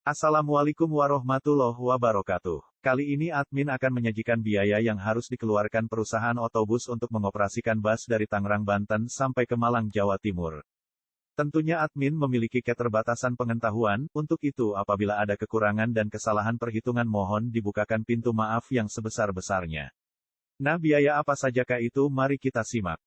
Assalamualaikum warahmatullahi wabarakatuh. Kali ini admin akan menyajikan biaya yang harus dikeluarkan perusahaan otobus untuk mengoperasikan bus dari Tangerang, Banten sampai ke Malang, Jawa Timur. Tentunya admin memiliki keterbatasan pengetahuan, untuk itu apabila ada kekurangan dan kesalahan perhitungan mohon dibukakan pintu maaf yang sebesar-besarnya. Nah, biaya apa sajakah itu? Mari kita simak.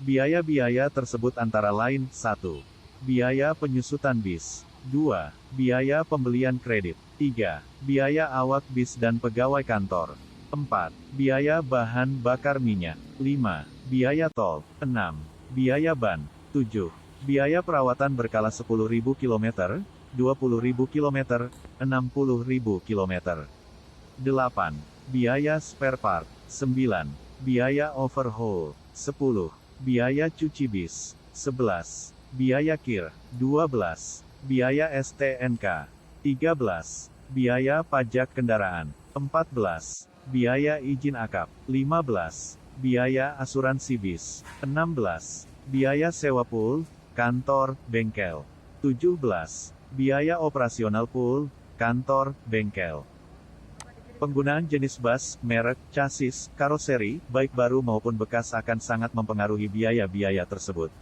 Biaya-biaya tersebut antara lain, 1. Biaya penyusutan bis. 2. Biaya pembelian kredit. 3. Biaya awak bis dan pegawai kantor. 4. Biaya bahan bakar minyak. 5. Biaya tol. 6. Biaya ban. 7. Biaya perawatan berkala 10.000 km, 20.000 km, 60.000 km. 8. Biaya spare part. 9. Biaya overhaul. 10. Biaya cuci bis. 11. Biaya kir. 12. Biaya STNK. 13. Biaya pajak kendaraan. 14. Biaya izin akap. 15. Biaya asuransi bis. 16. Biaya sewa pool, kantor, bengkel. 17. Biaya operasional pool, kantor, bengkel. Penggunaan jenis bus, merek, chassis, karoseri, baik baru maupun bekas akan sangat mempengaruhi biaya-biaya tersebut.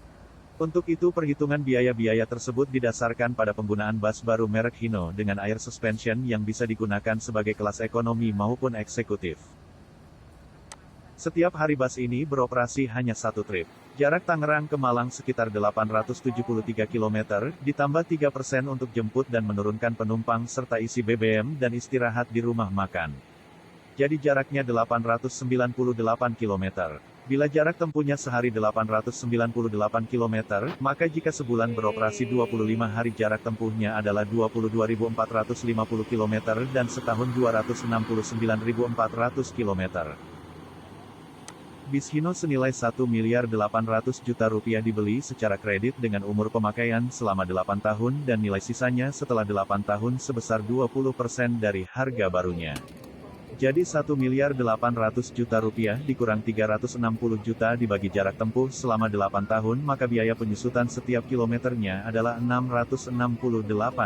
Untuk itu perhitungan biaya-biaya tersebut didasarkan pada penggunaan bus baru merek Hino dengan air suspension yang bisa digunakan sebagai kelas ekonomi maupun eksekutif. Setiap hari bus ini beroperasi hanya satu trip. Jarak Tangerang ke Malang sekitar 873 km, ditambah 3% untuk jemput dan menurunkan penumpang serta isi BBM dan istirahat di rumah makan. Jadi jaraknya 898 km. Bila jarak tempuhnya sehari 898 km, maka jika sebulan beroperasi 25 hari jarak tempuhnya adalah 22.450 km dan setahun 269.400 km. Bis Hino senilai 1.800.000.000 rupiah dibeli secara kredit dengan umur pemakaian selama 8 tahun dan nilai sisanya setelah 8 tahun sebesar 20% dari harga barunya. Jadi 1.800.000.000 rupiah dikurang 360 juta dibagi jarak tempuh selama 8 tahun maka biaya penyusutan setiap kilometernya adalah Rp668.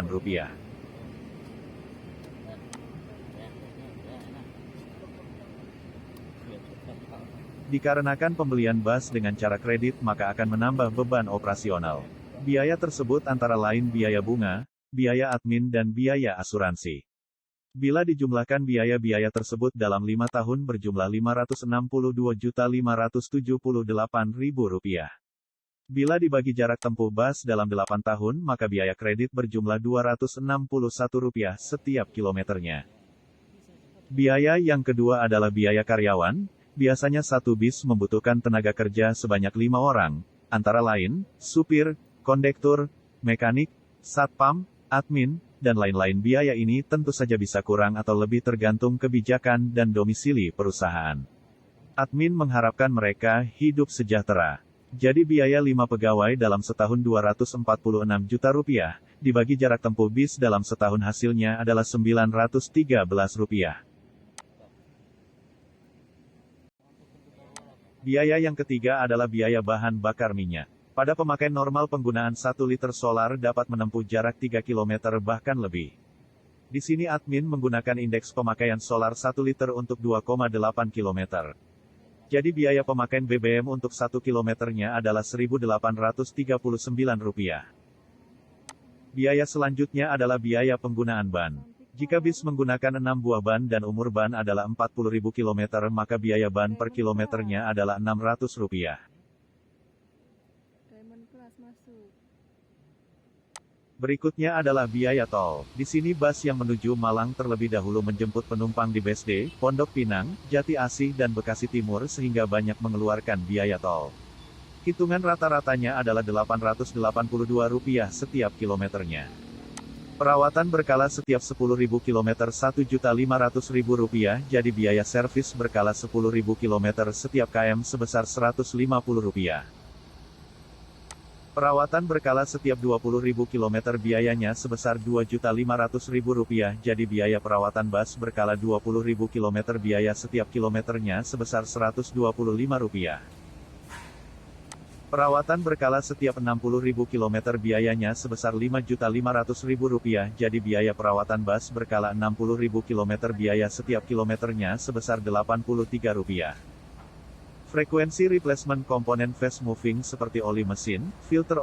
Dikarenakan pembelian bus dengan cara kredit maka akan menambah beban operasional. Biaya tersebut antara lain biaya bunga, biaya admin dan biaya asuransi. Bila dijumlahkan biaya-biaya tersebut dalam 5 tahun berjumlah Rp562.578.000. Bila dibagi jarak tempuh bus dalam 8 tahun maka biaya kredit berjumlah Rp261 setiap kilometernya. Biaya yang kedua adalah biaya karyawan, biasanya satu bis membutuhkan tenaga kerja sebanyak 5 orang, antara lain, supir, kondektur, mekanik, satpam, admin, dan lain-lain. Biaya ini tentu saja bisa kurang atau lebih tergantung kebijakan dan domisili perusahaan. Admin mengharapkan mereka hidup sejahtera. Jadi biaya 5 pegawai dalam setahun Rp246 juta, dibagi jarak tempuh bis dalam setahun hasilnya adalah Rp913. Biaya yang ketiga adalah biaya bahan bakar minyak. Pada pemakaian normal penggunaan 1 liter solar dapat menempuh jarak 3 km bahkan lebih. Di sini admin menggunakan indeks pemakaian solar 1 liter untuk 2,8 km. Jadi biaya pemakaian BBM untuk 1 kilometernya adalah Rp1.839. Biaya selanjutnya adalah biaya penggunaan ban. Jika bis menggunakan 6 buah ban dan umur ban adalah 40.000 km maka biaya ban per kilometernya adalah Rp600. Berikutnya adalah biaya tol. Di sini bus yang menuju Malang terlebih dahulu menjemput penumpang di BSD, Pondok Pinang, Jati Asih dan Bekasi Timur sehingga banyak mengeluarkan biaya tol. Hitungan rata-ratanya adalah Rp882 setiap kilometernya. Perawatan berkala setiap 10.000 km Rp1.500.000, jadi biaya servis berkala 10.000 km setiap km sebesar Rp150. Perawatan berkala setiap 20.000 km biayanya sebesar Rp2.500.000, jadi biaya perawatan bus berkala 20.000 km biaya setiap kilometernya sebesar Rp125. Perawatan berkala setiap 60.000 km biayanya sebesar Rp5.500.000, jadi biaya perawatan bus berkala 60.000 km biaya setiap kilometernya sebesar Rp83. Frekuensi replacement komponen fast moving seperti oli mesin, filter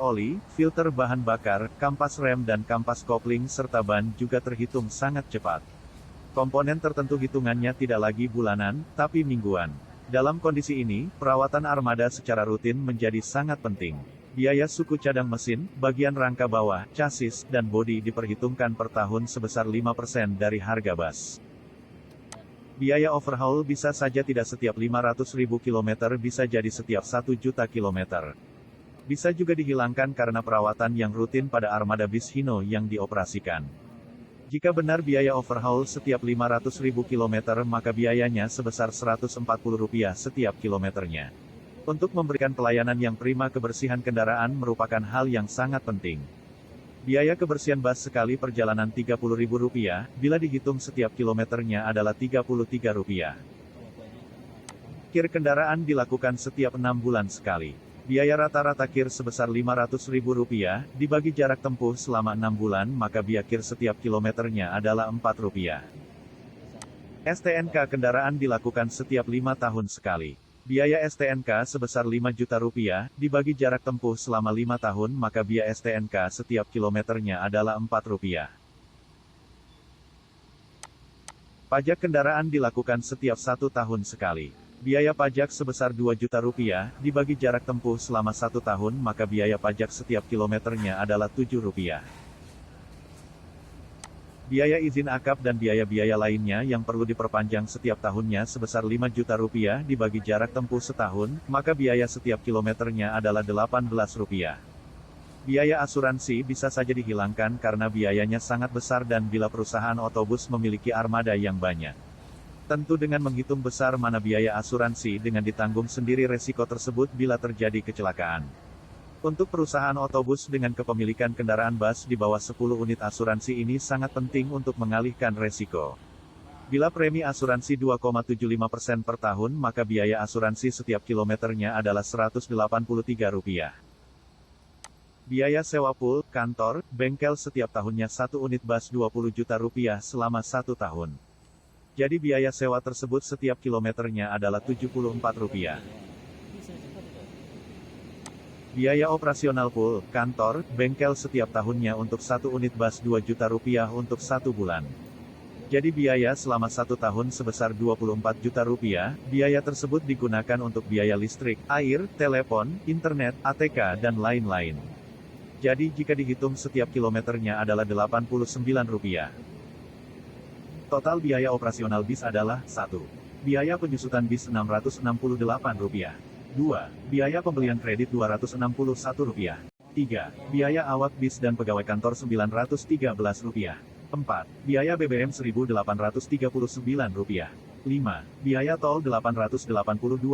bahan bakar, kampas rem dan kampas kopling serta ban juga terhitung sangat cepat. Komponen tertentu hitungannya tidak lagi bulanan, tapi mingguan. Dalam kondisi ini, perawatan armada secara rutin menjadi sangat penting. Biaya suku cadang mesin, bagian rangka bawah, chassis, dan bodi diperhitungkan per tahun sebesar 5% dari harga bus. Biaya overhaul bisa saja tidak setiap 500.000 km, bisa jadi setiap 1 juta km. Bisa juga dihilangkan karena perawatan yang rutin pada armada bis Hino yang dioperasikan. Jika benar biaya overhaul setiap 500.000 km, maka biayanya sebesar Rp140 setiap kilometernya. Untuk memberikan pelayanan yang prima, kebersihan kendaraan merupakan hal yang sangat penting. Biaya kebersihan bus sekali perjalanan Rp30.000, bila dihitung setiap kilometernya adalah Rp33. Kir kendaraan dilakukan setiap 6 bulan sekali. Biaya rata-rata kir sebesar Rp500.000, dibagi jarak tempuh selama 6 bulan, maka biaya kir setiap kilometernya adalah Rp4. STNK kendaraan dilakukan setiap 5 tahun sekali. Biaya STNK sebesar Rp5 juta, dibagi jarak tempuh selama 5 tahun, maka biaya STNK setiap kilometernya adalah Rp4. Pajak kendaraan dilakukan setiap 1 tahun sekali. Biaya pajak sebesar Rp2 juta, dibagi jarak tempuh selama 1 tahun, maka biaya pajak setiap kilometernya adalah Rp7. Biaya izin akap dan biaya-biaya lainnya yang perlu diperpanjang setiap tahunnya sebesar Rp5 juta, dibagi jarak tempuh setahun, maka biaya setiap kilometernya adalah Rp18. Biaya asuransi bisa saja dihilangkan karena biayanya sangat besar dan bila perusahaan otobus memiliki armada yang banyak. Tentu dengan menghitung besar mana biaya asuransi dengan ditanggung sendiri resiko tersebut bila terjadi kecelakaan. Untuk perusahaan otobus dengan kepemilikan kendaraan bus di bawah 10 unit, asuransi ini sangat penting untuk mengalihkan resiko. Bila premi asuransi 2,75% per tahun, maka biaya asuransi setiap kilometernya adalah Rp183. Biaya sewa pool, kantor, bengkel setiap tahunnya 1 unit bus Rp20 juta selama 1 tahun. Jadi biaya sewa tersebut setiap kilometernya adalah Rp74. Biaya operasional pool, kantor, bengkel setiap tahunnya untuk 1 unit bus Rp2 juta untuk 1 bulan. Jadi biaya selama 1 tahun sebesar Rp24 juta. Biaya tersebut digunakan untuk biaya listrik, air, telepon, internet, ATK, dan lain-lain. Jadi jika dihitung setiap kilometernya adalah Rp89. Total biaya operasional bis adalah 1. Biaya penyusutan bis Rp668. 2. Biaya pembelian kredit Rp261. 3. Biaya awak bis dan pegawai kantor Rp913. 4. Biaya BBM Rp1.839. 5. Biaya tol Rp882.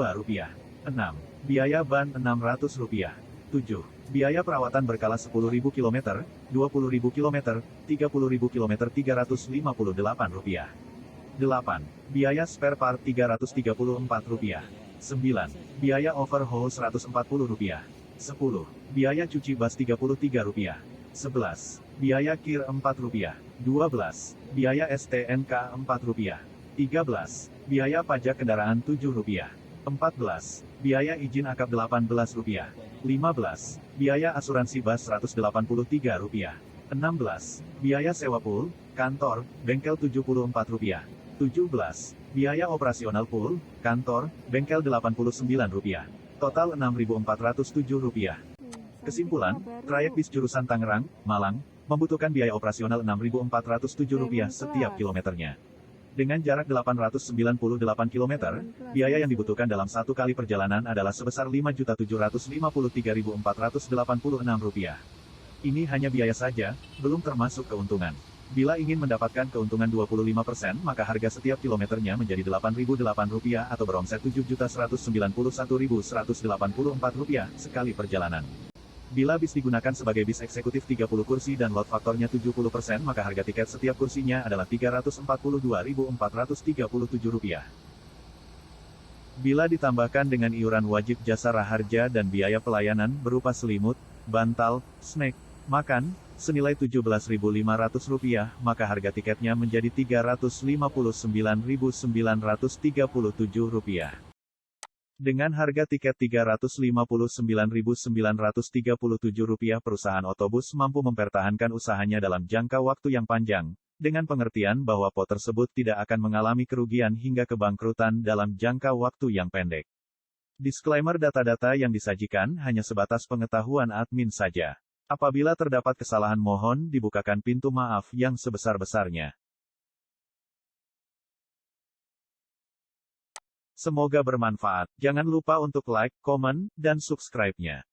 6. Biaya ban Rp600. 7. Biaya perawatan berkala 10.000 km, 20.000 km, 30.000 km Rp358. 8. Biaya spare part Rp334. 9. Biaya overhaul Rp140. 10. Biaya cuci bus Rp33. 11. Biaya kir Rp4. 12. Biaya STNK Rp4. 13. Biaya pajak kendaraan Rp7. 14. Biaya izin akap Rp18. 15. Biaya asuransi bus Rp183. 16. Biaya sewa pool, kantor, bengkel Rp74. 17. Biaya operasional pool, kantor, bengkel Rp89. Total Rp6.407. Kesimpulan, trayek bis jurusan Tangerang, Malang, membutuhkan biaya operasional Rp6.407 setiap kilometernya. Dengan jarak 898 km, biaya yang dibutuhkan dalam 1 kali perjalanan adalah sebesar Rp5.753.486. Ini hanya biaya saja, belum termasuk keuntungan. Bila ingin mendapatkan keuntungan 25%, maka harga setiap kilometernya menjadi Rp8.008 atau beromset Rp7.191.184 sekali perjalanan. Bila bis digunakan sebagai bis eksekutif 30 kursi dan load faktornya 70%, maka harga tiket setiap kursinya adalah Rp342.437. Bila ditambahkan dengan iuran wajib jasa raharja dan biaya pelayanan berupa selimut, bantal, snack, makan, senilai Rp17.500, maka harga tiketnya menjadi Rp359.937. Dengan harga tiket Rp359.937, perusahaan otobus mampu mempertahankan usahanya dalam jangka waktu yang panjang, dengan pengertian bahwa PO tersebut tidak akan mengalami kerugian hingga kebangkrutan dalam jangka waktu yang pendek. Disclaimer: data-data yang disajikan hanya sebatas pengetahuan admin saja. Apabila terdapat kesalahan, mohon dibukakan pintu maaf yang sebesar-besarnya. Semoga bermanfaat. Jangan lupa untuk like, komen, dan subscribe-nya.